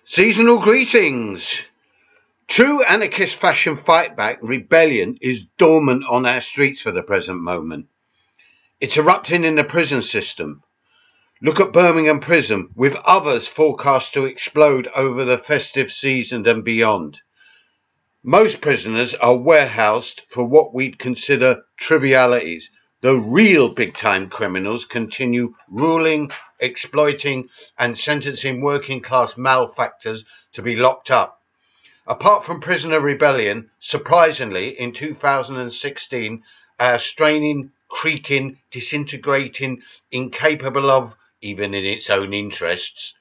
Seasonal greetings. True anarchist fashion fightback rebellion is dormant on our streets for the present moment. It's erupting in the prison system. Look at Birmingham Prison, with others forecast to explode over the festive season and beyond. Most prisoners are warehoused for what we'd consider trivialities. The real big-time criminals continue ruling, exploiting, and sentencing working-class malefactors to be locked up. Apart from prisoner rebellion, surprisingly, in 2016, our straining, creaking, disintegrating, incapable of, even in its own interests,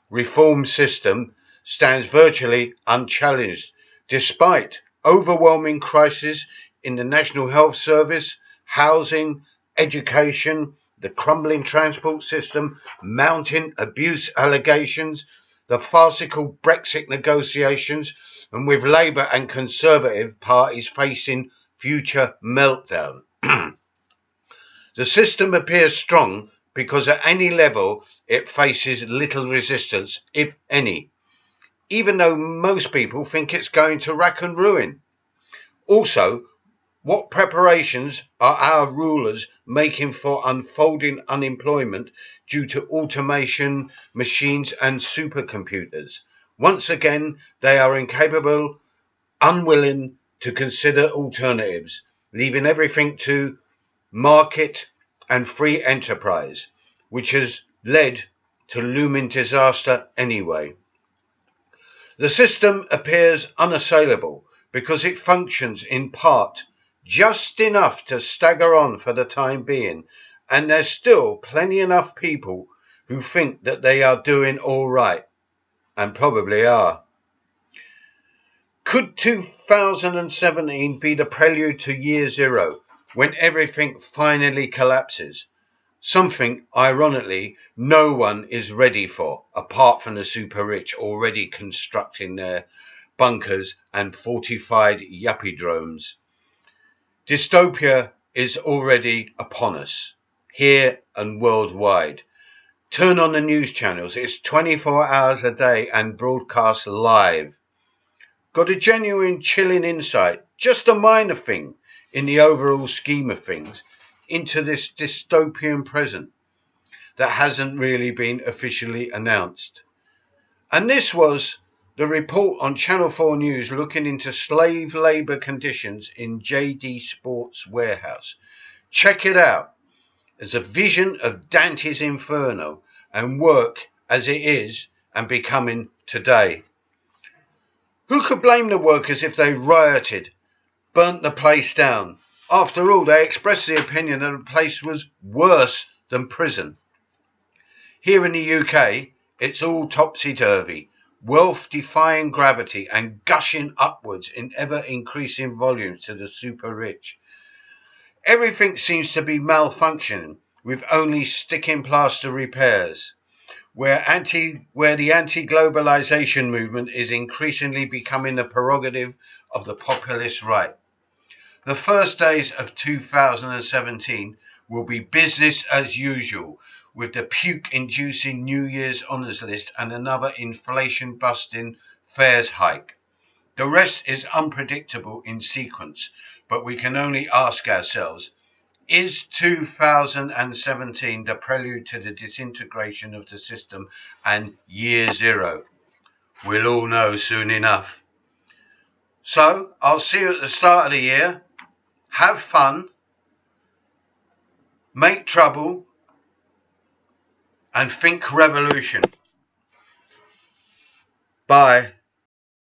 reform system stands virtually unchallenged, despite overwhelming crises in the National Health Service, housing, education, the crumbling transport system, mounting abuse allegations, the farcical Brexit negotiations, and with Labour and Conservative parties facing future meltdown. The system appears strong because at any level it faces little resistance, if any, even though most people think it's going to rack and ruin. Also, what preparations are our rulers making for unfolding unemployment due to automation, machines and supercomputers? Once again, they are incapable, unwilling to consider alternatives, leaving everything to market and free enterprise, which has led to looming disaster anyway. The system appears unassailable because it functions in part just enough to stagger on for the time being, and there's still plenty enough people who think that they are doing all right, and probably are. Could 2017 be the prelude to year zero, when everything finally collapses? Something, ironically, no one is ready for, apart from the super rich already constructing their bunkers and fortified yuppie-dromes. Dystopia is already upon us, here and worldwide. Turn on the news channels, it's 24 hours a day and broadcast live. Got a genuine chilling insight, just a minor thing in the overall scheme of things, into this dystopian present that hasn't really been officially announced. And this was the report on Channel 4 News looking into slave labour conditions in JD Sports warehouse. Check it out. As a vision of Dante's Inferno and work as it is and becoming today. Who could blame the workers if they rioted, burnt the place down? After all, they expressed the opinion that the place was worse than prison. Here in the UK, it's all topsy-turvy, wealth defying gravity and gushing upwards in ever-increasing volumes to the super rich. Everything seems to be malfunctioning with only sticking plaster repairs, where the anti-globalization movement is increasingly becoming the prerogative of the populist right. The first days of 2017 will be business as usual, with the puke-inducing New Year's honours list and another inflation-busting fares hike. The rest is unpredictable in sequence, but we can only ask ourselves, is 2017 the prelude to the disintegration of the system and year zero? We'll all know soon enough. So, I'll see you at the start of the year. Have fun, make trouble, and think revolution. Bye.